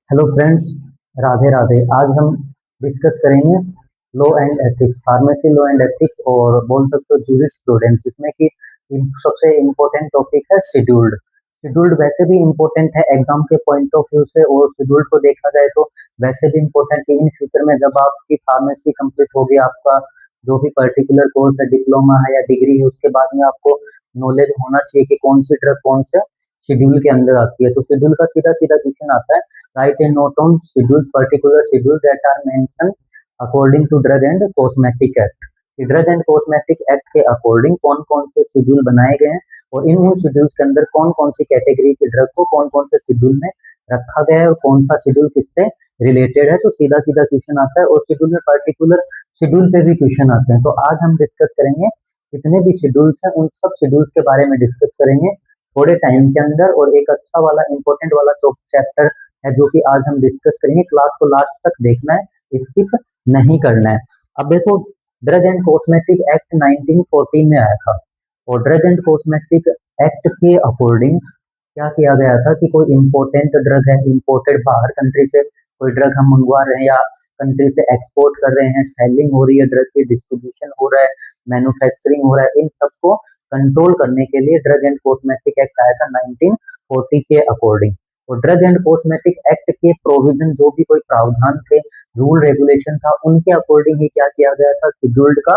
Hello friends, Radhe Radhe. आज हम discuss करेंगे law and ethics, pharmacy law and ethics, और बोल सकते हो जूरिस्प्रूडेंस, जिसमें कि सबसे इम्पोर्टेंट टॉपिक है शेड्यूल्ड। शेड्यूल्ड वैसे भी इम्पोर्टेंट है एग्जाम के पॉइंट ऑफ व्यू से, और शेड्यूल्ड को देखा जाए तो वैसे भी इम्पोर्टेंट है इन फ्यूचर में। जब आपकी फार्मेसी कंप्लीट होगी, आपका जो भी पर्टिकुलर कोर्स है, डिप्लोमा है या डिग्री है, उसके बाद में आपको नॉलेज होना चाहिए कि कौन सी ड्रग कौन से शेड्यूल के अंदर आती है। तो शेड्यूल का सीधा सीधा क्वेश्चन आता है, write a note on schedules, particular schedules that are mentioned according to Drug and Cosmetic Act। कि ड्रग एंड कॉस्मेटिक एक्ट के अकॉर्डिंग कौन कौन से शेड्यूल बनाए गए हैं, और इन शेड्यूल्स के अंदर कौन कौन सी कैटेगरी के ड्रग को कौन कौन से शेड्यूल में रखा गया है, और कौन सा शेड्यूल किससे रिलेटेड है। तो सीधा सीधा क्वेश्चन आता है, और शेड्यूल में पर्टिकुलर शेड्यूल पे भी क्वेश्चन आते हैं। तो आज हम डिस्कस करेंगे जितने भी शेड्यूल्स हैं, उन सब शेड्यूल्स के बारे में डिस्कस करेंगे थोड़े टाइम के अंदर। और एक अच्छा वाला इंपॉर्टेंट वाला चैप्टर है जो कि आज हम डिस्कस करेंगे। क्लास को लास्ट तक देखना है, स्किप नहीं करना है। अब देखो, ड्रग एंड कॉस्मेटिक एक्ट 1914 में आया था, और ड्रग एंड कॉस्मेटिक एक्ट के अकॉर्डिंग क्या किया गया था कि कोई इंपॉर्टेंट ड्रग है, इंपोर्टेड बाहर कंट्री से कोई ड्रग हम मंगवा रहे हैं, या कंट्री से एक्सपोर्ट कर रहे हैं, सेलिंग हो रही है, ड्रग की डिस्ट्रीब्यूशन हो रहा है, मैन्युफैक्चरिंग हो रहा है, इन सबको कंट्रोल करने के लिए ड्रग एंड कॉस्मेटिक एक्ट आया था 1940 के अकॉर्डिंग। और ड्रग एंड कॉस्मेटिक एक्ट के प्रोविजन, जो भी कोई प्रावधान थे, रूल रेगुलेशन था, उनके अकॉर्डिंग ही क्या किया गया था, शेड्यूल्ड का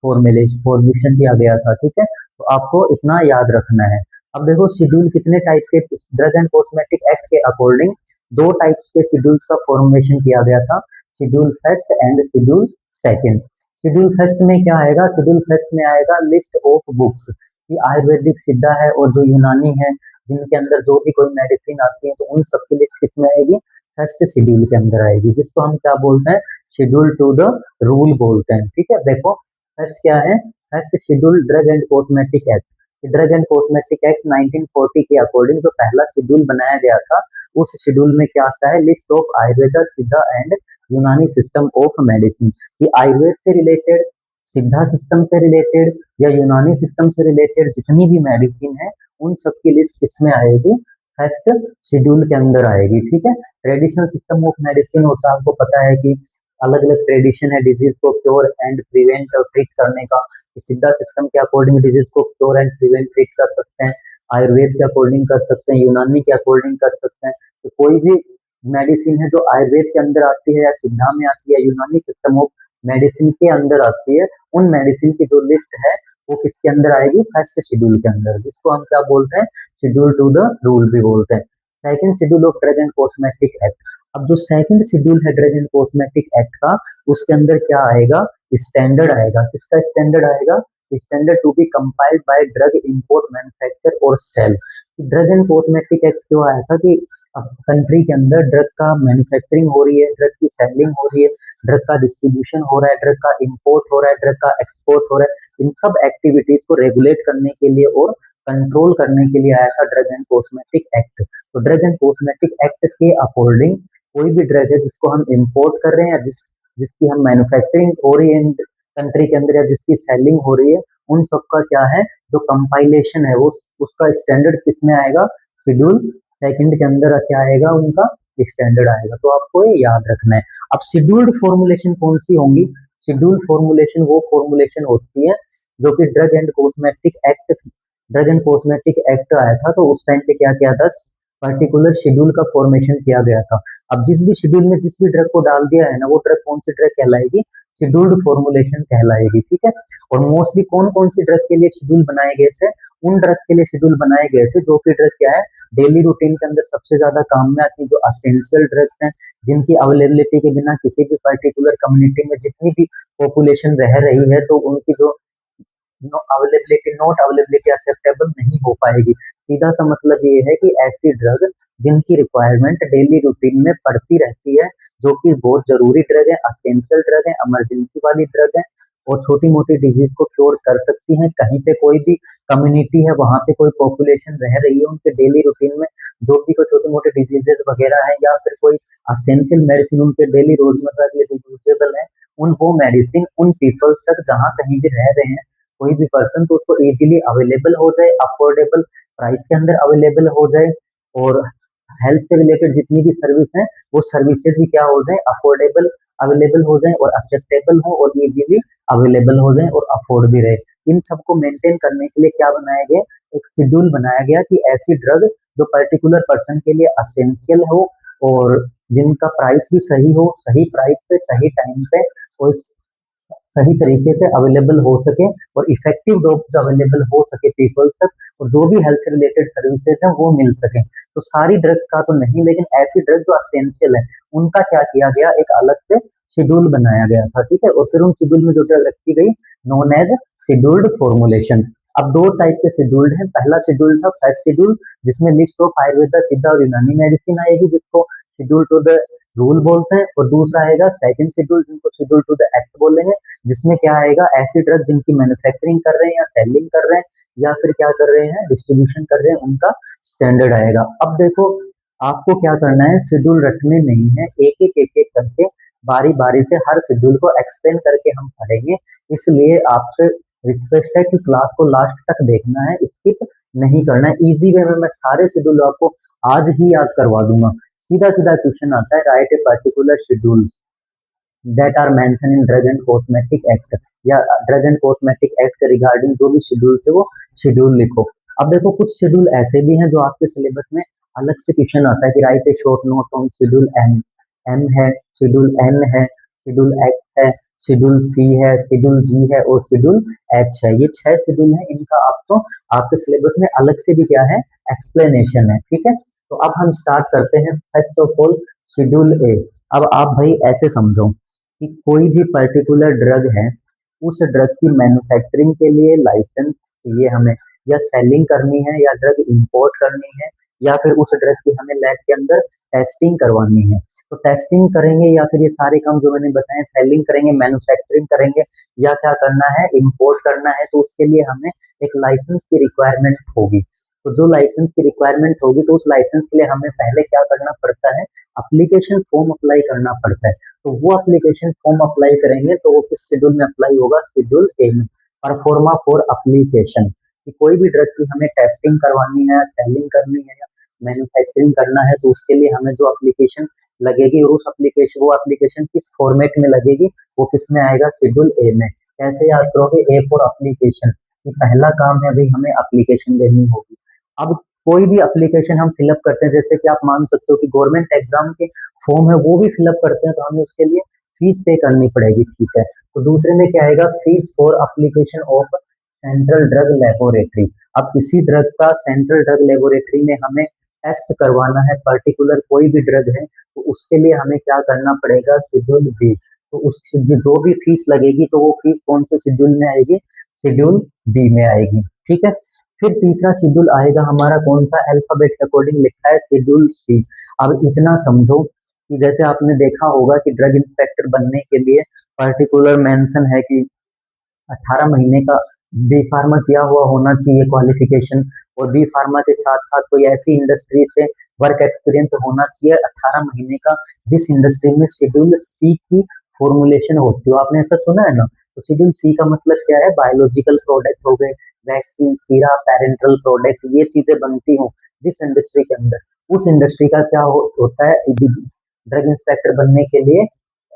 फॉर्मेशन किया गया था। ठीक है, तो आपको इतना याद रखना है। अब देखो, शेड्यूल कितने टाइप के, ड्रग एंड कॉस्मेटिक एक्ट के अकॉर्डिंग दो टाइप्स के शेड्यूल्स का फॉर्मेशन किया गया था, schedule first and schedule second. Schedule first में क्या आएगा, शेड्यूल फर्स्ट में आएगा लिस्ट ऑफ बुक्स, कि आयुर्वेदिक सिद्धा है और जो यूनानी है, जिनके अंदर जो भी कोई मेडिसिन आती है, तो उन सबकी लिस्ट किसमें आएगी, फर्स्ट शेड्यूल के अंदर आएगी, जिसको हम क्या बोलते हैं, शेड्यूल टू द रूल बोलते हैं। ठीक है, देखो फर्स्ट क्या है, first schedule drug and cosmetic act. Drug and cosmetic act 1940 के अकॉर्डिंग जो पहला शेड्यूल बनाया गया था, उस शेड्यूल में क्या आता है, लिस्ट ऑफ आयुर्वेदा सिद्धा एंड यूनानी सिस्टम ऑफ मेडिसिन, कि आयुर्वेद से रिलेटेड, सिद्धा सिस्टम से रिलेटेड या यूनानी सिस्टम से रिलेटेड जितनी भी मेडिसिन है, उन सबकी लिस्ट किसमें आएगी, फर्स्ट शेड्यूल के अंदर आएगी। ठीक है, ट्रेडिशनल सिस्टम ऑफ मेडिसिन होता है, आपको पता है कि अलग अलग ट्रेडिशन है डिजीज को क्योर एंड प्रिवेंट और ट्रीट करने का। सिद्धा सिस्टम के अकॉर्डिंग डिजीज को क्योर एंड प्रिवेंट ट्रीट कर सकते हैं, आयुर्वेद के अकॉर्डिंग कर सकते हैं, यूनानी के अकॉर्डिंग कर सकते हैं। तो कोई भी मेडिसिन है जो आयुर्वेद के अंदर आती है, या सिद्धा में आती है, यूनानी सिस्टम ऑफ मेडिसिन के अंदर आती है, उन मेडिसिन की जो लिस्ट है वो किसके अंदर आएगी, फर्स्ट शेड्यूल के अंदर, जिसको हम क्या बोलते हैं, शेड्यूल टू द रूल भी बोलते हैं। Second schedule of drug and cosmetic act. अब जो सेकंड शेड्यूल है ड्रग एंड कॉस्मेटिक एक्ट का, उसके अंदर क्या आएगा, स्टैंडर्ड आएगा। किसका स्टैंडर्ड आएगा, standard to be compiled by drug import manufacture और sale. Drug and cosmetic act क्यों आया था कि कंट्री के अंदर ड्रग का मैन्युफैक्चरिंग हो रही है, ड्रग की सेलिंग हो रही है, ड्रग का डिस्ट्रीब्यूशन हो रहा है, ड्रग का इंपोर्ट हो रहा है, ड्रग का एक्सपोर्ट हो रहा है, इन सब एक्टिविटीज को रेगुलेट करने के लिए और कंट्रोल करने के लिए आया था ड्रग एंड कॉस्मेटिक एक्ट। तो ड्रग एंड कॉस्मेटिक एक्ट के अकॉर्डिंग कोई भी ड्रग है जिसको हम इंपोर्ट कर रहे हैं, या जिसकी हम मैन्युफैक्चरिंग हो रही है कंट्री के अंदर, या जिसकी सेलिंग हो रही है, उन सबका क्या है, जो कंपाइलेशन है, वो उसका स्टैंडर्ड किसमें आएगा, शेड्यूल सेकंड के अंदर क्या आएगा, उनका स्टैंडर्ड आएगा। तो आपको ये याद रखना है। अब शेड्यूल्ड फॉर्मुलेशन कौन सी होंगी, शेड्यूल्ड फॉर्मुलेशन वो फॉर्मुलेशन होती है जो कि ड्रग एंड कॉस्मेटिक एक्ट आया था, तो उस टाइम पे क्या किया था, पर्टिकुलर शेड्यूल का फॉर्मेशन किया गया था। अब जिस भी शेड्यूल में जिस भी ड्रग को डाल दिया है ना, वो ड्रग कौन सी ड्रग कहलाएगी, शेड्यूल्ड फॉर्मुलेशन कहलाएगी। ठीक है, और मोस्टली कौन कौन सी ड्रग के लिए शेड्यूल बनाए गए थे, उन ड्रग के लिए शेड्यूल बनाए गए थे जो कि ड्रग क्या है, डेली रूटीन के अंदर सबसे ज्यादा काम में आती है, जो असेंशियल ड्रग्स हैं, जिनकी अवेलेबिलिटी के बिना किसी भी पर्टिकुलर कम्युनिटी में जितनी भी पॉपुलेशन रह रही है, तो उनकी जो नॉट अवेलेबिलिटी एक्सेप्टेबल नहीं हो पाएगी। सीधा सा मतलब ये है कि ऐसी ड्रग जिनकी रिक्वायरमेंट डेली रूटीन में पड़ती रहती है, जो कि बहुत जरूरी ड्रग है, असेंशियल ड्रग है, इमरजेंसी वाली ड्रग है, और छोटी मोटी डिजीज को क्योर कर सकती हैं। कहीं पे कोई भी कम्युनिटी है, वहां पे कोई पॉपुलेशन रह रही है, उनके डेली रूटीन में जो भी कोई छोटे मोटे डिजीजेस वगैरह है, या फिर कोई असेंशियल मेडिसिन उनके डेली रोजमर्रा के लिए यूजेबल है, उन वो मेडिसिन उन पीपल्स तक जहाँ कहीं भी रह रहे हैं कोई भी पर्सन, तो उसको इजीली अवेलेबल हो जाए, अफोर्डेबल प्राइस के अंदर अवेलेबल हो जाए, और हेल्थ से रिलेटेड जितनी भी सर्विस है वो सर्विसेज भी क्या हो जाए, अफोर्डेबल अवेलेबल हो जाए और एक्सेप्टेबल हो और इजीली अवेलेबल हो जाए और अफोर्ड भी रहे। इन सबको मेंटेन करने के लिए क्या बनाया गया, एक शेड्यूल बनाया गया कि ऐसी ड्रग जो पर्टिकुलर पर्सन के लिए असेंशियल हो और जिनका प्राइस भी सही हो, सही प्राइस पे सही टाइम पे और सही तरीके से अवेलेबल हो सके और इफेक्टिव डोज अवेलेबल हो सके पीपल्स तक, और जो भी हेल्थ से रिलेटेड सर्विसेज हैं वो मिल सके। तो सारी ड्रग्स का तो नहीं, लेकिन ऐसी ड्रग जो असेंशियल है उनका क्या किया गया, एक अलग से शेड्यूल बनाया गया था, ठीक है। और फिर उन शेड्यूल में जो ड्रग रखी गई, नोन एज शेड्यूल्ड फॉर्मुलेशन। अब दो टाइप के शेड्यूल्ड हैं। पहला शेड्यूल था फर्स्ट शेड्यूल, जिसमें लिस्ट ऑफ आयुर्वेदा, सिद्धा और यूनानी मेडिसिन आएगी, जिसको शेड्यूल टू द रूल बोलते हैं। और दूसरा आएगा सेकंड शेड्यूल, जिनको शेड्यूल टू द एक्ट बोलेंगे, जिसमें क्या आएगा, ऐसी ड्रग जिनकी मैन्युफैक्चरिंग कर रहे हैं या सेलिंग कर रहे हैं या फिर क्या कर रहे हैं, डिस्ट्रीब्यूशन कर रहे हैं, उनका स्टैंडर्ड आएगा। अब देखो, आपको क्या करना है, शेड्यूल रटने नहीं है, एक एक करके बारी बारी से हर शेड्यूल को एक्सप्लेन करके हम पढ़ेंगे। इसलिए आपसे रिक्वेस्ट है कि क्लास को लास्ट तक देखना है, स्किप नहीं करना है। इजी वे में मैं सारे शेड्यूल आपको आज ही याद करवा दूंगा। सीधा सीधा क्वेश्चन आता है, right a particular schedule that are mention in drug and cosmetic act, या drug and cosmetic act regarding जो भी शेड्यूल थे वो शेड्यूल लिखो। अब देखो, कुछ शेड्यूल ऐसे भी हैं जो आपके सिलेबस में अलग से क्वेश्चन आता है कि write a short note on schedule M. M है, शेड्यूल एन है, शेड्यूल एक्स है, शेड्यूल सी है, शेड्यूल जी है और शेड्यूल एच है। ये 6 शेड्यूल है, इनका आप तो आपके सिलेबस में अलग से भी क्या है, एक्सप्लेनेशन है, ठीक है। तो अब हम स्टार्ट करते हैं। फर्स्ट ऑफ ऑल शेड्यूल ए। अब आप भाई ऐसे समझो कि कोई भी पर्टिकुलर ड्रग है, उस ड्रग की मैन्युफैक्चरिंग के लिए लाइसेंस चाहिए हमें, या सेलिंग करनी है या ड्रग इंपोर्ट करनी है, या फिर उस ड्रग की हमें लैब के अंदर टेस्टिंग करवानी है। तो टेस्टिंग करेंगे या फिर ये सारे काम जो मैंने बताए, सेलिंग करेंगे, मैन्युफैक्चरिंग करेंगे या क्या करना है, इंपोर्ट करना है, तो उसके लिए हमें एक लाइसेंस की रिक्वायरमेंट होगी। तो जो लाइसेंस की रिक्वायरमेंट होगी तो उस लाइसेंस के लिए हमें पहले क्या करना पड़ता है, एप्लीकेशन फॉर्म अप्लाई करना पड़ता है। तो वो एप्लीकेशन फॉर्म अप्लाई करेंगे तो वो किस शेड्यूल में अप्लाई होगा, शेड्यूल ए में, परफॉर्मा फॉर एप्लीकेशन। कि कोई भी ड्रग की हमें टेस्टिंग करवानी है, सेलिंग करनी है या मैन्युफैक्चरिंग करना है, तो उसके लिए हमें जो एप्लीकेशन लगेगी और उस एप्लीकेशन वो एप्लीकेशन किस फॉर्मेट में लगेगी, वो किस में आएगा, शेड्यूल ए में। कैसे याद करोगे, ए फॉर एप्लीकेशन, कि पहला काम है भाई हमें एप्लीकेशन देनी होगी। अब कोई भी एप्लीकेशन हम फिलअप करते हैं, जैसे कि आप मान सकते हो कि गवर्नमेंट एग्जाम के फॉर्म है वो भी फिलअप करते हैं, तो हमें उसके लिए फीस पे करनी पड़ेगी, ठीक है। तो दूसरे में क्या आएगा, fees for application of central drug laboratory. अब किसी ड्रग का सेंट्रल ड्रग लेबोरेटरी में हमें टेस्ट करवाना है, पर्टिकुलर कोई भी ड्रग है, तो उसके लिए हमें क्या करना पड़ेगा, शेड्यूल बी। तो उस जो भी फीस लगेगी तो वो फीस कौन से शेड्यूल में आएगी, शेड्यूल बी में आएगी, ठीक है। फिर तीसरा शेड्यूल आएगा हमारा कौन सा, अल्फाबेट अकॉर्डिंग लिखा है, शेड्यूल सी। अब इतना समझो कि जैसे आपने देखा होगा कि ड्रग इंस्पेक्टर बनने के लिए पर्टिकुलर मेंशन है कि 18 महीने का बी फार्मा किया हुआ होना चाहिए क्वालिफिकेशन, और बी फार्मा के साथ साथ कोई ऐसी इंडस्ट्री से वर्क एक्सपीरियंस होना चाहिए 18 महीने का जिस इंडस्ट्री में शेड्यूल सी की फॉर्मुलेशन होती हो। आपने ऐसा सुना है ना। तो शेड्यूल सी का मतलब क्या है, बायोलॉजिकल प्रोडक्ट हो गए, वैक्सीन, सीरा, पेरेंटल प्रोडक्ट, ये चीजें बनती हो जिस इंडस्ट्री के अंदर, उस इंडस्ट्री का क्या होता है, ड्रग इंस्पेक्टर बनने के लिए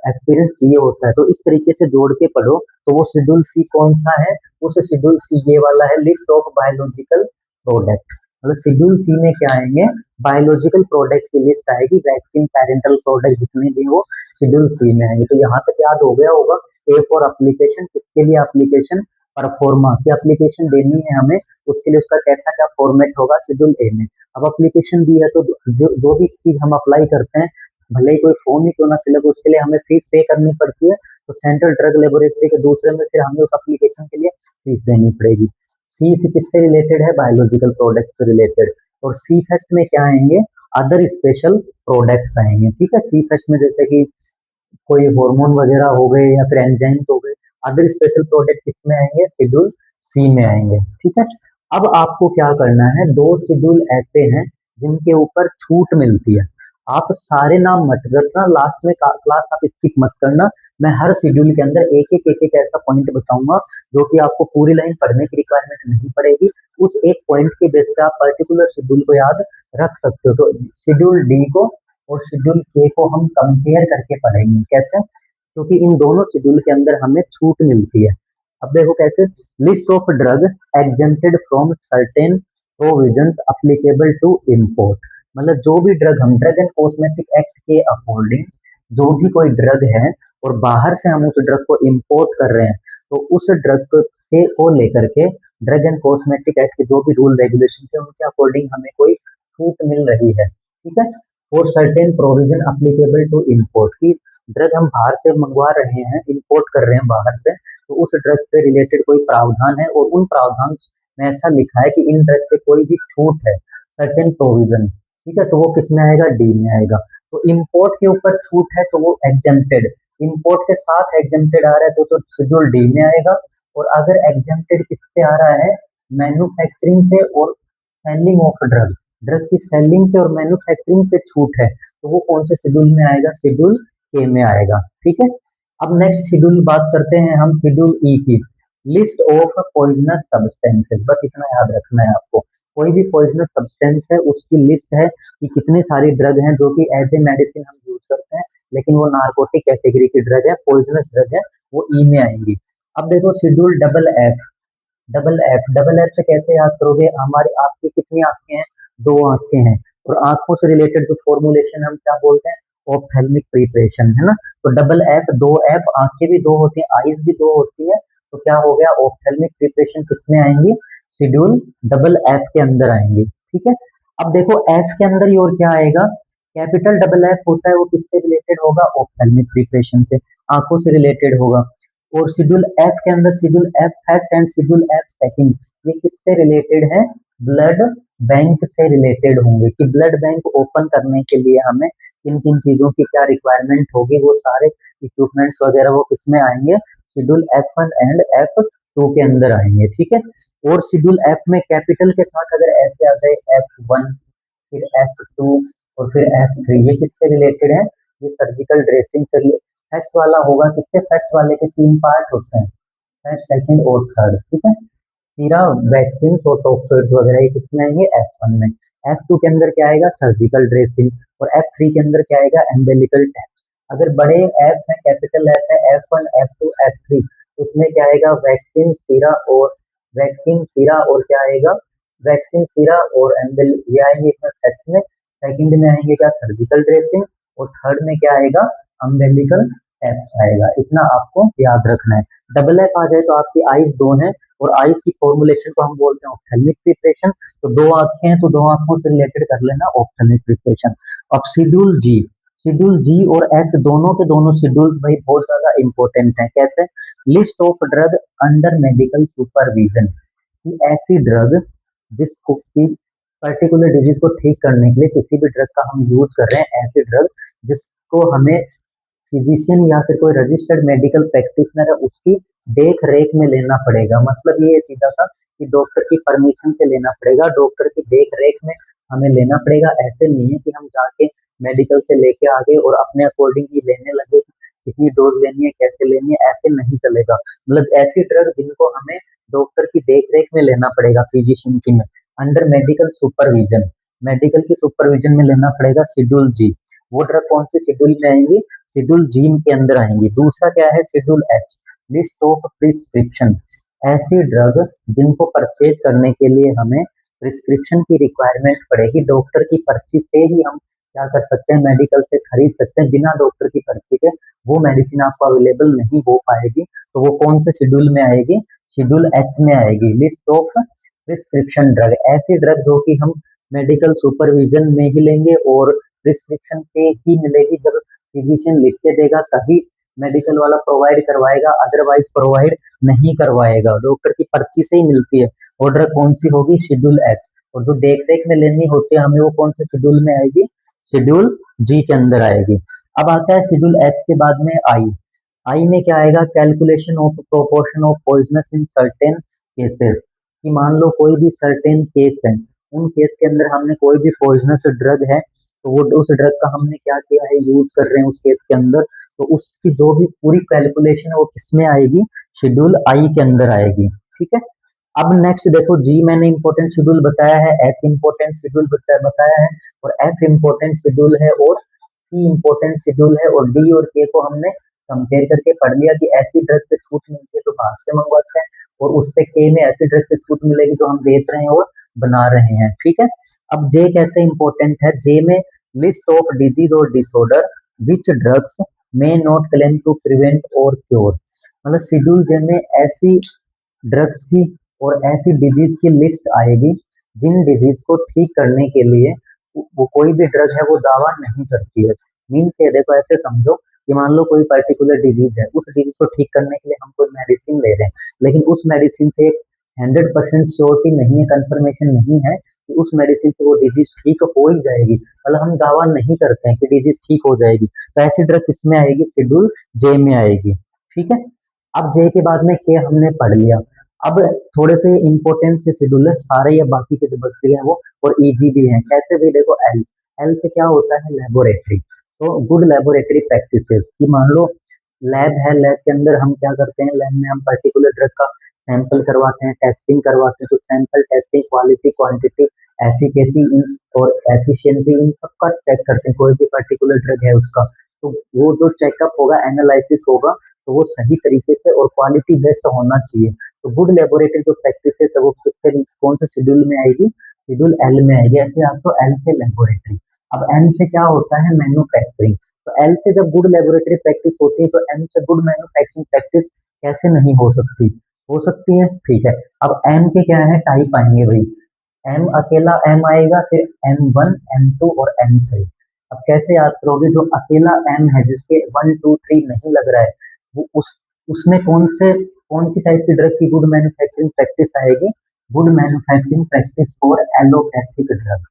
एक्सपीरियंस चाहिए होता है। तो इस तरीके से जोड़ के पढ़ो। तो वो शेड्यूल सी कौन सा है, उस शेड्यूल सी ये वाला है, लिस्ट ऑफ बायोलॉजिकल प्रोडक्ट। मतलब शेड्यूल सी में क्या आएंगे, बायोलॉजिकल प्रोडक्ट की लिस्ट आएगी, वैक्सीन, पेरेंटल प्रोडक्ट जितने भी वो शेड्यूल सी में आएंगे। तो यहाँ तक याद हो गया होगा। ए फॉर एप्लीकेशन, किसके लिए एप्लीकेशन, परफॉर्मा की एप्लीकेशन देनी है हमें, उसके लिए उसका कैसा क्या फॉर्मेट होगा, शेड्यूल ए में। अब एप्लीकेशन दी है तो जो भी चीज हम अप्लाई करते हैं, भले ही कोई फॉर्म ही क्यों ना फिलअप, उसके लिए हमें फीस पे करनी पड़ती है। तो सेंट्रल ड्रग लेबोरेटरी के दूसरे में फिर हमें उस एप्लीकेशन के लिए फीस देनी पड़ेगी। सी से किससे रिलेटेड है, बायोलॉजिकल प्रोडक्ट से रिलेटेड। और सी फर्स्ट में क्या आएंगे, अदर स्पेशल प्रोडक्ट्स आएंगे, ठीक है। सी फर्स्ट में जैसे कि कोई हार्मोन वगैरह हो गए या फिर एंजाइम्स हो गए। अदर स्पेशल प्रोडक्ट किसमें आएंगे, शेड्यूल सी में आएंगे, ठीक है। अब आपको क्या करना है, दो शेड्यूल ऐसे हैं जिनके ऊपर छूट मिलती है। आप सारे नाम मत रखना, लास्ट में क्लास आप स्किप मत करना। मैं हर शेड्यूल के अंदर एक एक ऐसा पॉइंट बताऊंगा जो कि आपको पूरी लाइन पढ़ने की रिक्वायरमेंट नहीं पड़ेगी। उस एक पॉइंट के बेस पे आप पर्टिकुलर शेड्यूल को याद रख सकते हो। तो शेड्यूल डी को और शेड्यूल के को हम कंपेयर करके पढ़ेंगे कैसे, क्योंकि इन दोनों शेड्यूल के अंदर हमें छूट मिलती है। अब देखो कैसे, list of drug exempted from certain provisions applicable to import, मतलब जो भी ड्रग हम ड्रग एंड कॉस्मेटिक एक्ट के अकॉर्डिंग जो भी कोई ड्रग है और बाहर से हम उस ड्रग को इम्पोर्ट कर रहे हैं, तो उस ड्रग से को लेकर के ड्रग एंड कॉस्मेटिक एक्ट के जो भी रूल रेगुलेशन है उनके अकॉर्डिंग हमें कोई छूट मिल रही है, ठीक है। For certain provision applicable to import, की ड्रग हम बाहर से मंगवा रहे हैं, इम्पोर्ट कर रहे हैं बाहर से, तो उस ड्रग से रिलेटेड कोई प्रावधान है और उन प्रावधान में ऐसा लिखा है कि इन ड्रग से कोई भी छूट है, सर्टेन प्रोविजन, ठीक है, तो वो किस में आएगा, डी में आएगा। तो इम्पोर्ट के ऊपर छूट है तो वो एग्जेम्प्टेड, इम्पोर्ट के साथ एग्जेम्प्टेड आ रहा है तो शेड्यूल डी में आएगा। और अगर एग्जेम्प्टेड किससे आ रहा है, मैन्युफैक्चरिंग से और सेलिंग ऑफ ड्रग, ड्रग की सेलिंग पे और मैन्युफैक्चरिंग पे छूट है, तो वो कौन से शेड्यूल में आएगा, शेड्यूल के में आएगा, ठीक है। अब नेक्स्ट शेड्यूल बात करते हैं हम शेड्यूल ई की, लिस्ट ऑफ पॉइजनस सब्सटेंसेस, बस इतना याद रखना है आपको, कोई भी पॉइजनस सब्सटेंस है उसकी लिस्ट है कि कितनी सारी ड्रग हैं जो कि एज ए मेडिसिन हम यूज करते हैं, लेकिन वो नार्कोटिक कैटेगरी की ड्रग है, पॉइजनस ड्रग है, वो ई में आएंगी। अब देखो schedule double F, double F से कैसे याद करोगे, हमारी आपकी कितनी आंखें हैं, दो आंखें हैं, और आंखों से रिलेटेड जो फॉर्मुलेशन हम क्या बोलते हैं, ऑप्थेल्मिक प्रिपरेशन, है ना। तो डबल एफ, दो एफ, आंखें भी दो होती हैं, आईज भी दो होती है, तो क्या हो गया, ऑप्थेल्मिक प्रिपरेशन किसमें आएंगी, शेड्यूल डबल एफ के अंदर आएंगी, ठीक है। अब देखो एफ के अंदर ही और क्या आएगा, कैपिटल डबल एफ होता है, वो किससे रिलेटेड होगा, ऑप्थेल्मिक प्रिपरेशन से, आंखों से रिलेटेड होगा। और शेड्यूल एफ के अंदर schedule F first and schedule F second, ये किससे रिलेटेड है, ब्लड बैंक से रिलेटेड होंगे, कि ब्लड बैंक ओपन करने के लिए हमें किन किन चीजों की क्या रिक्वायरमेंट होगी, वो सारे इक्विपमेंट्स वगैरह वो किसमें आएंगे, schedule F one and F two के अंदर आएंगे, ठीक है। और शेड्यूल एफ में कैपिटल के साथ अगर ऐसे आ जाए, एफ वन, फिर एफ टू और फिर एफ थ्री, ये किससे रिलेटेड है, ये सर्जिकल ड्रेसिंग से। फर्स्ट वाला होगा किससे, फर्स्ट वाले के तीन पार्ट होते हैं, फर्स्ट सेकंड और थर्ड, ठीक है। सीरा, वैक्सीन और टॉक्सोइड्स वगैरह ये किसमें आएंगे, एफ वन में। एफ टू के अंदर क्या आएगा, सर्जिकल ड्रेसिंग, और एफ थ्री के अंदर क्या आएगा, एम्बेलिकल टैप। अगर बड़े एफ है, कैपिटल एफ है, F one, F two, F three, उसमें क्या आएगा, वैक्सीन, सीरा और वैक्सीन, सीरा और क्या आएगा, वैक्सीन, सीरा और एम्बेल, ये आएंगे इसमें फर्स्ट में। सेकंड में आएंगे क्या, सर्जिकल ड्रेसिंग, और थर्ड में क्या आएगा, अम्बेलिकल टैप आएगा, इतना आपको याद रखना है। डबल एफ आ जाए तो आपकी आईज दो हैं, और आईज की फॉर्मुलेशन को हम बोलते हैं ऑप्थेल्मिक प्रिपरेशन, तो दो आंखें हैं तो दो आंखों से रिलेटेड कर लेना ऑप्थेल्मिक प्रिपरेशन। अब शेड्यूल जी, शेड्यूल जी और एच दोनों के दोनों शेड्यूल्स भाई बहुत ज्यादा इंपॉर्टेंट हैं, कैसे, list of drug under medical supervision, कि ऐसी ड्रग जिसको की पर्टिकुलर डिजीज को ठीक करने के लिए किसी भी ड्रग का हम यूज कर रहे हैं, ऐसी ड्रग जिसको हमें फिजिशियन या फिर कोई रजिस्टर्ड मेडिकल प्रैक्टिशनर है उसकी देख रेख में लेना पड़ेगा, मतलब ये है सीधा सा कि डॉक्टर की परमिशन से लेना पड़ेगा, डॉक्टर की देख रेख में हमें लेना पड़ेगा। ऐसे नहीं है कि हम जाके मेडिकल से लेके आ गए और अपने अकॉर्डिंग ही लेने लगे, कितनी डोज लेनी है, कैसे लेनी है, ऐसे नहीं चलेगा। मतलब ऐसी ड्रग जिनको हमें डॉक्टर की देख रेख में लेना पड़ेगा, फिजिशियन की में, अंडर मेडिकल सुपरविजन, मेडिकल की सुपरविजन में लेना पड़ेगा, शेड्यूल जी। वो ड्रग कौन सी शेड्यूल में आएंगी, शेड्यूल जी के अंदर आएंगी। दूसरा क्या है, schedule H, list of prescription, ऐसी ड्रग जिनको परचेज करने के लिए हमें प्रिस्क्रिप्शन की रिक्वायरमेंट पड़ेगी, डॉक्टर की पर्ची से ही हम क्या कर सकते हैं, मेडिकल से खरीद सकते हैं, बिना डॉक्टर की पर्ची के वो मेडिसिन आपको अवेलेबल नहीं हो पाएगी, तो वो कौन से शेड्यूल में आएगी, शेड्यूल एच में आएगी, लिस्ट ऑफ प्रिस्क्रिप्शन ड्रग, ऐसी ड्रग जो कि हम मेडिकल सुपरविजन में ही लेंगे और प्रिस्क्रिप्शन पे ही मिलेगी, जब फिजिशियन लिख के देगा तभी मेडिकल वाला प्रोवाइड करवाएगा, अदरवाइज प्रोवाइड नहीं करवाएगा, डॉक्टर की पर्ची से ही मिलती है। वो ड्रग कौन सी होगी, शेड्यूल एच। और जो देख रेख में लेनी होती है हमें, वो कौन से शेड्यूल में आएगी, शेड्यूल जी के अंदर आएगी। अब आता है शेड्यूल एच के बाद में आई, आई में क्या आएगा, calculation of proportion of poisonous in certain cases, कि मान लो कोई भी सर्टेन केस है, उन केस के अंदर हमने कोई भी पॉइजनस ड्रग है, तो वो उस ड्रग का हमने क्या किया है, यूज कर रहे हैं उस केस के अंदर, तो उसकी जो भी पूरी कैलकुलेशन है वो किसमें आएगी, शेड्यूल आई के अंदर आएगी, ठीक है। अब नेक्स्ट देखो, जी मैंने इंपॉर्टेंट शेड्यूल बताया है, एच इंपॉर्टेंट शेड्यूल बताया है, और एफ इंपॉर्टेंट शेड्यूल है, और सी इंपॉर्टेंट शेड्यूल है, और डी और के को हमने कंपेयर करके पढ़ लिया कि ऐसी ड्रग पे छूट मिलती है तो बाहर से मंगवाते हैं, और उस पे के में ऐसी ड्रग पे छूट मिलेगी तो हम बेच रहे हैं और बना रहे हैं। ठीक है। अब जे कैसे इंपॉर्टेंट है, जे में लिस्ट ऑफ डिजीज और disorder which drugs may not claim to prevent और क्योर। मतलब शेड्यूल जे में ऐसी ड्रग्स की और ऐसी डिजीज की लिस्ट आएगी जिन डिजीज को ठीक करने के लिए वो कोई भी ड्रग है वो दावा नहीं करती है। मीन्स ये देखो, ऐसे समझो कि मान लो कोई पर्टिकुलर डिजीज है, उस डिजीज को ठीक करने के लिए हम कोई मेडिसिन ले रहे हैं, लेकिन उस मेडिसिन से एक 100% श्योरिटी नहीं है, कंफर्मेशन नहीं है कि उस मेडिसिन से वो डिजीज ठीक हो ही जाएगी, मतलब हम दावा नहीं करते हैं कि डिजीज ठीक हो जाएगी, तो ऐसी ड्रग किसमें आएगी, शेड्यूल जे में आएगी। ठीक है। अब जे के बाद में के हमने पढ़ लिया। अब थोड़े से इंपॉर्टेंट से शेड्यूल है, सारे या बाकी के जो बच्चे हैं वो, और इजी भी हैं, कैसे भी देखो, एल एल से क्या होता है, लेबोरेटरी। तो गुड लेबोरेटरी प्रैक्टिसेस की, मान लो लैब है, लैब के अंदर हम क्या करते हैं, लैब में हम पर्टिकुलर ड्रग का सैंपल करवाते हैं, टेस्टिंग करवाते हैं, तो sample testing, quality, quantity, efficacy और एफिशिएंसी, इन सबका चेक करते हैं। कोई भी पर्टिकुलर ड्रग है उसका, तो वो जो चेकअप होगा, एनालिसिस होगा, तो वो सही तरीके से और क्वालिटी बेस्ड होना चाहिए। तो गुड लेबोरेटरी जो प्रैक्टिसेस है वो किससे, कौन से शेड्यूल में आएगी, शेड्यूल एल में आएगी। ऐसे आपको एल से लेबोरेटरी। अब एम से क्या होता है, मैन्युफैक्चरिंग। तो एल से जब गुड लेबोरेटरी प्रैक्टिस होती है तो एम से गुड मैन्युफैक्चरिंग प्रैक्टिस कैसे नहीं हो सकती, हो सकती है। ठीक है। अब एम के क्या है, टाइप आएंगे भाई, एम अकेला एम आएगा, फिर M1, M2 और M3। अब कैसे याद करोगे, जो अकेला एम है जिसके 1 2 3 नहीं लग रहा है, वो उसमें कौन सी टाइप की ड्रग की गुड मैन्युफैक्चरिंग प्रैक्टिस आएगी, good manufacturing practice for allopathic drug.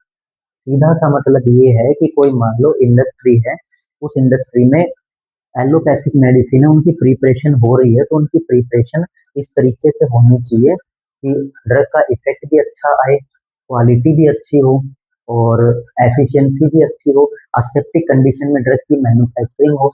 सीधा सा मतलब ये है कि कोई मान लो इंडस्ट्री है, उस इंडस्ट्री में एलोपैथिक मेडिसिन है, उनकी प्रिपरेशन हो रही है, तो उनकी प्रिपरेशन इस तरीके से होनी चाहिए कि ड्रग का इफेक्ट भी अच्छा आए, क्वालिटी भी अच्छी हो, और एफिशिएंसी भी अच्छी हो, असेप्टिक कंडीशन में ड्रग की मैन्युफैक्चरिंग हो,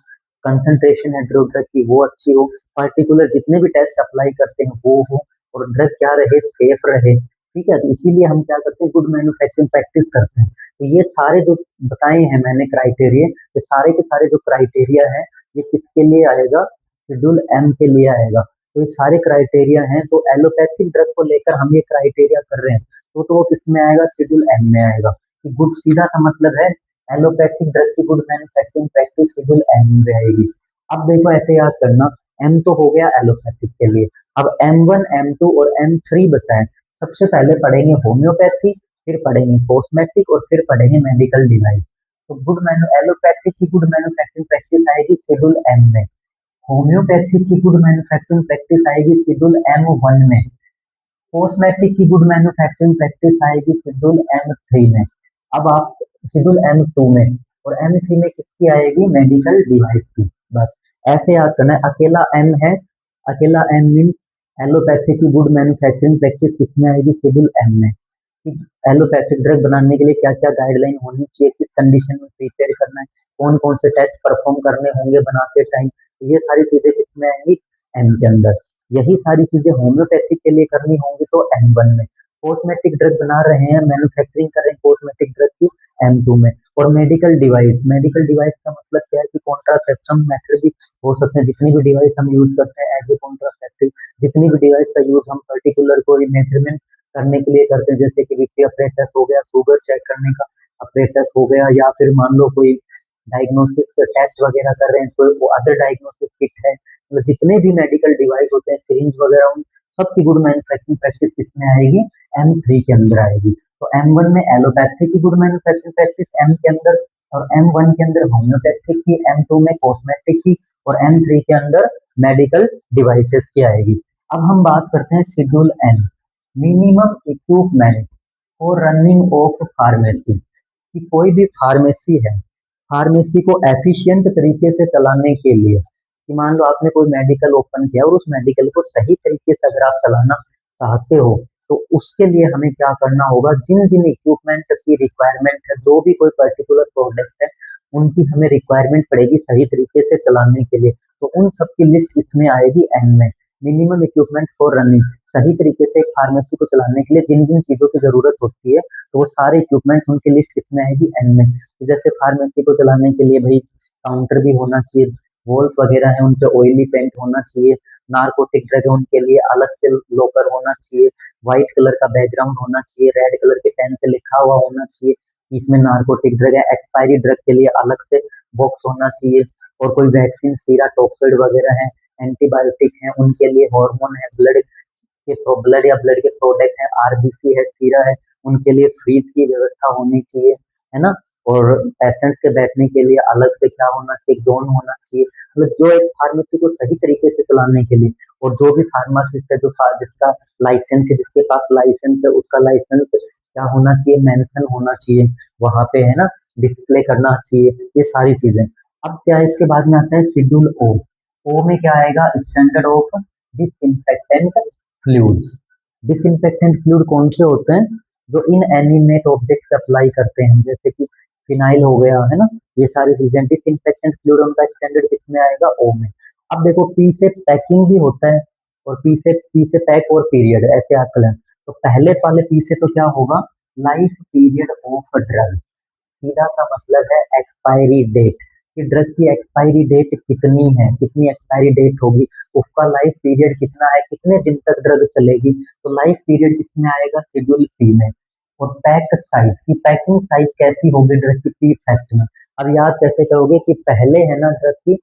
कंसंट्रेशन है ड्रग की वो अच्छी हो, पर्टिकुलर जितने भी टेस्ट अप्लाई करते हैं वो हो, और ड्रग क्या रहे, सेफ रहे। ठीक है। तो इसीलिए हम क्या करते हैं, गुड मैन्युफैक्चरिंग प्रैक्टिस करते हैं। तो ये सारे जो बताए हैं मैंने क्राइटेरिया, ये सारे के सारे जो क्राइटेरिया है, ये किसके लिए आएगा, शेड्यूल एम के लिए आएगा। तो ये सारे क्राइटेरिया हैं, तो एलोपैथिक ड्रग को लेकर हम ये क्राइटेरिया कर रहे हैं, तो वो किसमें आएगा, शेड्यूल एम में आएगा। कि गुड, सीधा सा मतलब है, एलोपैथिक ड्रग की good manufacturing practice schedule M में आएगी। अब देखो ऐसे याद करना, एम तो हो गया एलोपैथिक के लिए। अब M1, M2 और M3 बचा है। सबसे पहले पढ़ेंगे होम्योपैथी, फिर पढ़ेंगे कॉस्मेटिक, और फिर पढ़ेंगे मेडिकल डिवाइस। तो गुड मैन्यु एलोपैथिक की गुड मैन्युफैक्चरिंग प्रैक्टिस आएगी शेड्यूल एम में, होम्योपैथिक की गुड मैन्युफैक्चरिंग प्रैक्टिस आएगी शेड्यूल M1 में, कॉस्मेटिक की गुड मैन्युफैक्चरिंग प्रैक्टिस आएगी शेड्यूल M3 में। अब आप शेड्यूल M2 में, और M3 में किसकी आएगी, मेडिकल डिवाइस की। बस ऐसे याद करना है, अकेला एम है, अकेला एम मीन एलोपैथी की गुड मैन्युफैक्चरिंग प्रैक्टिस किसमें आएगी, शेड्यूल एम में। कि एलोपैथिक ड्रग बनाने के लिए क्या क्या गाइडलाइन होनी चाहिए, किस कंडीशन में प्रिपेयर करना है, कौन कौन से टेस्ट परफॉर्म करने होंगे बनाते टाइम, ये सारी चीजें किसमें आएंगी, एम के अंदर। यही सारी चीजें होम्योपैथिक के लिए करनी होंगी तो M1 में। कॉस्मेटिक ड्रग बना रहे हैं, मैन्युफैक्चरिंग कर रहे हैं कॉस्मेटिक ड्रग की, M2 में। और मेडिकल डिवाइस, मेडिकल डिवाइस का मतलब क्या है कि कॉन्ट्रासेप्शन मेथड भी हो सकते हैं, जितनी भी डिवाइस हम यूज करते हैं एज ए कॉन्ट्रासेप्टिव, जितनी भी डिवाइस का यूज हम पर्टिकुलर कोई मेजरमेंट करने के लिए करते हैं, जैसे कि बीपी अपरेटस हो गया, शुगर चेक करने का अपरेटस हो गया, या फिर मान लो कोई डायग्नोसिस टेस्ट वगैरह कर रहे हैं, कोई वो अदर डायग्नोसिस किट है, मतलब जितने भी मेडिकल डिवाइस होते हैं, सिरिंज वगैरह, उन सबकी गुड मैन्युफैक्चरिंग प्रैक्टिस किसमें आएगी, M3 के अंदर आएगी। तो M1 में एलोपैथी की गुड मैन्युफैक्चरिंग प्रैक्टिस एम के अंदर, और M1 के अंदर होम्योपैथिक की, M2 में कॉस्मेटिक की, और M3 के अंदर मेडिकल डिवाइसेस की आएगी। अब हम बात करते हैं schedule N, minimum equipment for running of pharmacy. कि कोई भी फार्मेसी है, फार्मेसी को एफिशिएंट तरीके से चलाने के लिए, कि मान लो आपने कोई मेडिकल ओपन किया और उस मेडिकल को सही तरीके से अगर आप चलाना चाहते हो, तो उसके लिए हमें क्या करना होगा, जिन जिन इक्विपमेंट की रिक्वायरमेंट है, जो भी कोई पर्टिकुलर प्रोडक्ट है, उनकी हमें रिक्वायरमेंट पड़ेगी सही तरीके से चलाने के लिए, तो उन सब की लिस्ट इसमें आएगी एन में। मिनिमम इक्विपमेंट फॉर रनिंग, सही तरीके से एक फार्मेसी को चलाने के लिए जिन जिन चीजों की जरूरत होती है, तो वो सारे इक्विपमेंट उनकी लिस्ट किसमें आएगी, एन में। जैसे फार्मेसी को चलाने के लिए भाई काउंटर भी होना चाहिए, वॉल्स वगैरह है उन पे ऑयली पेंट होना चाहिए, नारकोटिक ड्रग है उनके लिए अलग से लॉकर होना चाहिए, व्हाइट कलर का बैकग्राउंड होना चाहिए, रेड कलर के पेन से लिखा हुआ होना चाहिए कि इसमें नारकोटिक ड्रग है, एक्सपायरी ड्रग के लिए अलग से बॉक्स होना चाहिए, और कोई वैक्सीन सीरा टॉक्साइड वगैरह है, एंटीबायोटिक है उनके लिए, हार्मोन है, ब्लड या ब्लड के प्रोडक्ट है, आरबीसी है, सीरा है, उनके लिए फ्रीज की व्यवस्था होनी चाहिए, है ना। और पेशेंट्स के बैठने के लिए अलग से क्या होना चाहिए, जोन होना चाहिए। मतलब जो एक फार्मेसी को सही तरीके से चलाने के लिए, और जो भी फार्मासिस्ट है जिसका लाइसेंस है, जिसके पास लाइसेंस है उसका लाइसेंस क्या होना चाहिए, मेंशन होना चाहिए वहां पे, है ना, डिस्प्ले करना चाहिए, ये सारी चीजें। अब क्या है, इसके बाद में आता है शेड्यूल ओ। ओ में क्या आएगा, standard of disinfectant fluids. Disinfectant fluid कौन से होते हैं, जो इन एनिमेट ऑब्जेक्ट पे अप्लाई करते हैं हम, जैसे कि फिनाइल हो गया, है ना, ये सारी चीजें डिसइंफेक्टेंट फ्लूइड, उनका स्टैंडर्ड किसमें आएगा, ओ में। अब देखो पी से पैकिंग भी होता है, और पी से पैक और पीरियड ऐसे आजकल है। तो पहले वाले पी से तो क्या होगा, लाइफ पीरियड ऑफ ड्रग, सीधा सा मतलब है एक्सपायरी डेट, कि ड्रग की एक्सपायरी डेट कितनी है, कितनी एक्सपायरी डेट होगी, उसका लाइफ पीरियड कितना है, कितने दिन तक ड्रग चलेगी, तो लाइफ पीरियड किसमें आएगा, शेड्यूल सी में। और पैक साइज की पैकिंग साइज कैसी होगी ड्रग की, पी फेस्ट में। अब याद कैसे करोगे कि पहले है ना ड्रग की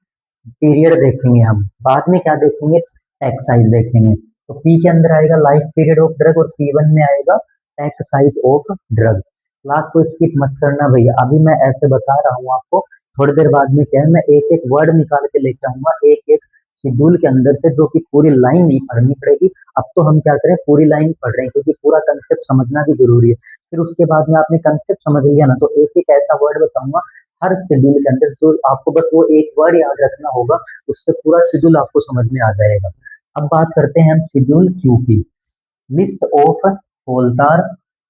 पीरियड देखेंगे हम, बाद में क्या देखेंगे, पैक साइज देखेंगे। तो पी के अंदर आएगा लाइफ पीरियड ऑफ ड्रग, और पी वन में आएगा pack size of drug. Class को स्किप मत करना भैया, अभी मैं ऐसे बता रहा हूँ आपको, थोड़ी देर बाद में क्या है, मैं एक एक वर्ड निकाल के लेके आऊंगा एक एक शेड्यूल के अंदर से, जो कि पूरी लाइन नहीं पढ़नी पड़ेगी। अब तो हम क्या करें, पूरी लाइन पढ़ रहे हैं, क्योंकि पूरा कंसेप्ट समझना भी जरूरी है। फिर उसके बाद में आपने कंसेप्ट समझ लिया ना, तो एक एक ऐसा वर्ड बताऊंगा हर शेड्यूल के अंदर, जो आपको बस वो एक वर्ड याद रखना होगा, उससे पूरा शेड्यूल आपको समझ में आ जाएगा। अब बात करते हैं हम शेड्यूल क्यू की। List of coal tar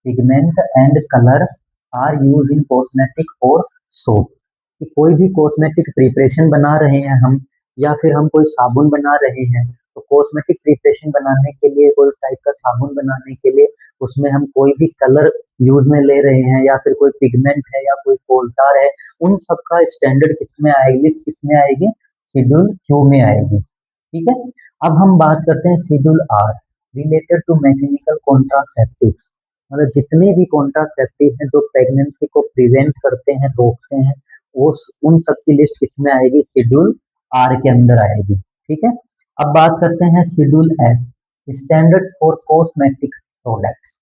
pigment and colour are use in cosmetic और सोप, कि कोई भी कॉस्मेटिक प्रिपरेशन बना रहे हैं हम, या फिर हम कोई साबुन बना रहे हैं, तो कॉस्मेटिक प्रिपरेशन बनाने के लिए, कोई टाइप का साबुन बनाने के लिए, उसमें हम कोई भी कलर यूज में ले रहे हैं, या फिर कोई पिगमेंट है, या कोई कोलतार है, उन सब का स्टैंडर्ड किसमें आएगी, लिस्ट किसमें आएगी, शेड्यूल क्यू में आएगी। ठीक है। अब हम बात करते हैं schedule R, related to mechanical contraceptive, मतलब जितने भी कॉन्ट्रासेप्टिव हैं जो प्रेगनेंसी को प्रिवेंट करते हैं, रोकते हैं, वो उन सब की लिस्ट किसमें आएगी, शेड्यूल आर के अंदर आएगी। ठीक है। अब बात करते हैं schedule S, standard for cosmetic products.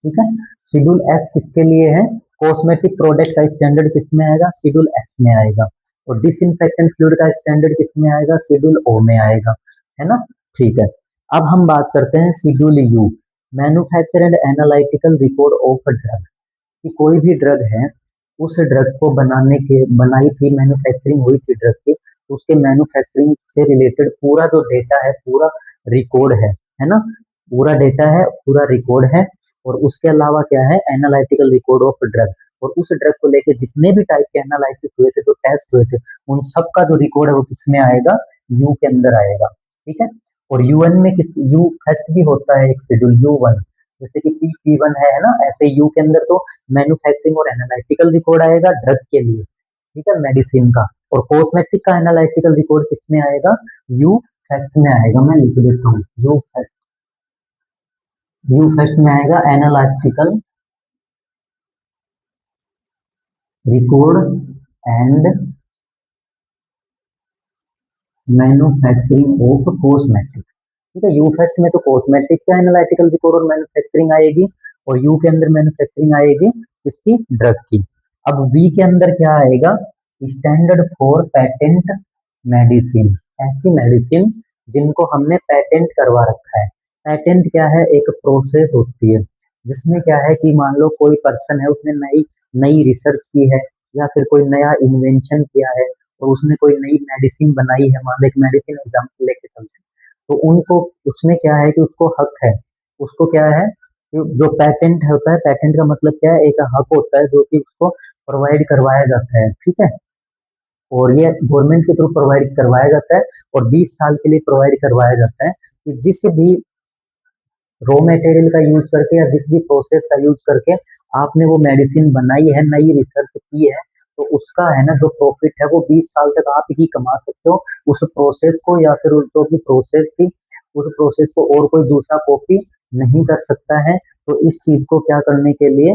ठीक है। शेड्यूल एस किसके लिए है, कॉस्मेटिक प्रोडक्ट का स्टैंडर्ड किसमें आएगा, शेड्यूल एस में आएगा। और डिसइंफेक्टेंट फ्लूइड का स्टैंडर्ड किसमें आएगा, शेड्यूल ओ में आएगा, है ना। ठीक है। अब हम बात करते हैं schedule you, manufacture and analytical record of drug, कि कोई भी ड्रग है, उस ड्रग को बनाई थी, मैन्युफैक्चरिंग हुई थी ड्रग की, तो उसके मैन्युफैक्चरिंग से रिलेटेड पूरा जो डेटा है, पूरा रिकॉर्ड है ना, पूरा डेटा है, पूरा रिकॉर्ड है। और उसके अलावा क्या है, एनालिटिकल रिकॉर्ड ऑफ ड्रग, और उस ड्रग को लेके जितने भी टाइप के एनालिसिस हुए थे, जो टेस्ट हुए थे, उन सब का जो रिकॉर्ड है वो किसमें आएगा, यू के अंदर आएगा। ठीक है। और यूएन में किस, यू फर्स्ट भी होता है एक शेड्यूल यू वन, जैसे कि पी वन है ना, ऐसे यू के अंदर तो मैन्युफैक्चरिंग और एनालिटिकल रिकॉर्ड आएगा ड्रग के लिए, ठीक है, मेडिसिन का। और कॉस्मेटिक का एनालिटिकल रिकॉर्ड किसमें आएगा, यू फर्स्ट में आएगा। मैं लिख देता हूँ, यू फर्स्ट में आएगा analytical record and manufacturing of cosmetic. ठीक है। यू फर्स्ट में तो कॉस्मेटिक का एनालिटिकल रिकॉर्ड और मैन्युफैक्चरिंग आएगी, और यू के अंदर मैन्युफैक्चरिंग आएगी इसकी ड्रग की। अब वी के अंदर क्या आएगा, स्टैंडर्ड फॉर पेटेंट मेडिसिन, ऐसी मेडिसिन जिनको हमने पेटेंट करवा रखा है। पेटेंट क्या है, एक प्रोसेस होती है जिसमें क्या है कि मान लो कोई पर्सन है, उसने नई नई रिसर्च की है, या फिर कोई नया इन्वेंशन किया है, और उसने कोई नई मेडिसिन बनाई है, मान लो एक मेडिसिन एग्जाम्पल लेके चलते हैं, तो उनको, उसमें क्या है कि उसको हक है, उसको क्या है, जो पेटेंट होता है, पेटेंट का मतलब क्या है, एक हक होता है जो कि उसको प्रोवाइड करवाया जाता है। ठीक है। और ये गवर्नमेंट के थ्रू प्रोवाइड करवाया जाता है, और 20 साल के लिए प्रोवाइड करवाया जाता है। कि जिस भी रॉ मटेरियल का यूज करके या जिस भी प्रोसेस का यूज करके आपने वो मेडिसिन बनाई है, नई रिसर्च की है, तो उसका है ना जो प्रॉफिट है वो 20 साल तक आप ही कमा सकते हो। उस प्रोसेस को या फिर उस जो भी प्रोसेस थी उस प्रोसेस को और कोई दूसरा कॉपी नहीं कर सकता है। तो इस चीज को क्या करने के लिए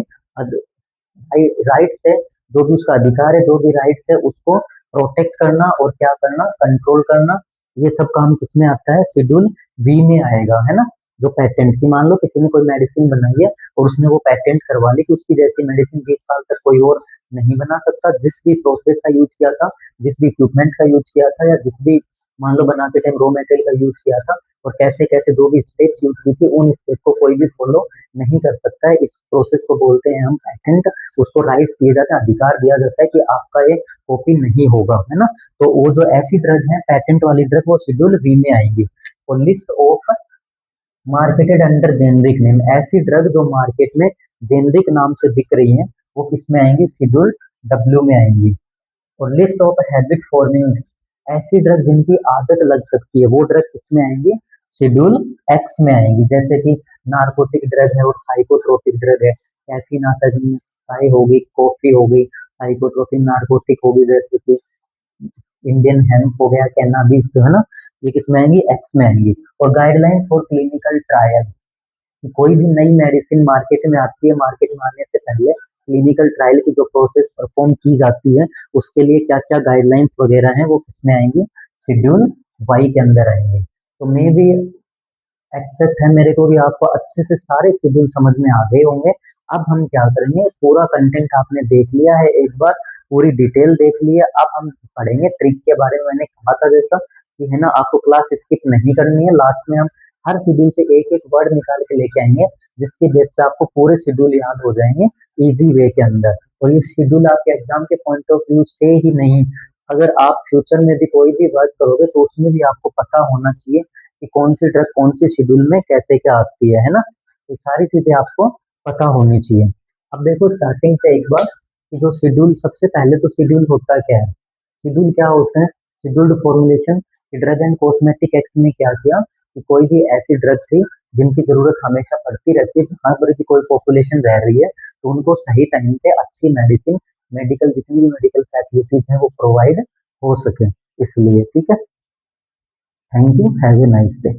राइट्स है, जो भी उसका अधिकार है, जो भी राइट्स है उसको प्रोटेक्ट करना और क्या करना, कंट्रोल करना, ये सब काम किसमें आता है, शेड्यूल बी में आएगा, है ना। जो पेटेंट की, मान लो किसी ने कोई मेडिसिन बनाई है और उसने वो पेटेंट करवा ली कि उसकी जैसी मेडिसिन 20 साल तक कोई और नहीं बना सकता, जिस भी प्रोसेस का यूज किया था, जिस भी इक्विपमेंट का यूज किया था, या जिस भी मान लो बनाते टाइम रॉ मटेरियल का यूज किया था, और कैसे कैसे जो भी स्टेप्स यूज की थी, उन स्टेप को कोई भी फॉलो नहीं कर सकता है। इस प्रोसेस को बोलते हैं हम पेटेंट। उसको राइट्स दिए जाते हैं, अधिकार दिया जाता है कि आपका ये कॉपी नहीं होगा, है ना। तो वो जो ऐसी ड्रग है पेटेंट वाली ड्रग, वो शेड्यूल बी में आएगी। और list of marketed under generic name, ऐसी ड्रग जो मार्केट में जेनरिक नाम से बिक रही है, वो किसमें आएंगी, शेड्यूल डब्ल्यू में आएंगी। और लिस्ट ऑफ हैबिट फॉर्मिंग, ऐसी ड्रग जिनकी आदत लग सकती है, वो ड्रग किसमें आएंगी, शेड्यूल एक्स में आएंगी। जैसे कि नार्कोटिक ड्रग है और साइकोट्रोपिक ड्रग है। कैफीन आता है जिनमें चाय हो गई, कॉफी हो गई, साइकोट्रोपिक नार्कोटिक हो गई जैसे कि इंडियन हेम्प हो गया, कैनाबिस, है ना। ये किसमें आएंगी, एक्स में आएंगी। और गाइडलाइन फॉर क्लिनिकल ट्रायल, कि कोई भी नई मेडिसिन मार्केट में आती है, मार्केट में आने से पहले क्लिनिकल ट्रायल की जो प्रोसेस परफॉर्म की जाती है, उसके लिए क्या क्या गाइडलाइंस वगैरह हैं, वो किसमें आएंगी, शेड्यूल वाई के अंदर आएंगे। तो मे भी एक्सेप्ट है, मेरे को भी आपको अच्छे से सारे शेड्यूल समझ में आ गए होंगे। अब हम क्या करेंगे, पूरा कंटेंट आपने देख लिया है एक बार, पूरी डिटेल देख ली है, अब हम पढ़ेंगे ट्रिक के बारे में। मैंने कहा था जैसा कि है ना, आपको क्लास स्किप नहीं करनी है। लास्ट में हम हर शेड्यूल से एक एक वर्ड निकाल के लेके आएंगे, जिसकी बेस पे आपको पूरे शेड्यूल याद हो जाएंगे इजी वे के अंदर। और ये शेड्यूल आपके एग्जाम के पॉइंट ऑफ व्यू से ही नहीं, अगर आप फ्यूचर में भी कोई भी वर्क करोगे तो उसमें भी आपको पता होना चाहिए कि कौन सी ड्रग कौन सी शेड्यूल में कैसे क्या आती है ना। ये सारी चीजें आपको पता होनी चाहिए। अब देखो स्टार्टिंग से एक बार, कि जो शेड्यूल, सबसे पहले तो शेड्यूल होता क्या है, शेड्यूल क्या होते हैं, scheduled formulation. Drug and cosmetic act ने क्या किया, कि कोई भी ऐसी ड्रग थी जिनकी जरूरत हमेशा पड़ती रहती है, जहां पर भी कोई पॉपुलेशन रह रही है, तो उनको सही टाइम पे अच्छी मेडिसिन, मेडिकल जितनी भी मेडिकल फैसिलिटीज हैं वो प्रोवाइड हो सके, इसलिए। ठीक है, thank you, have a nice day.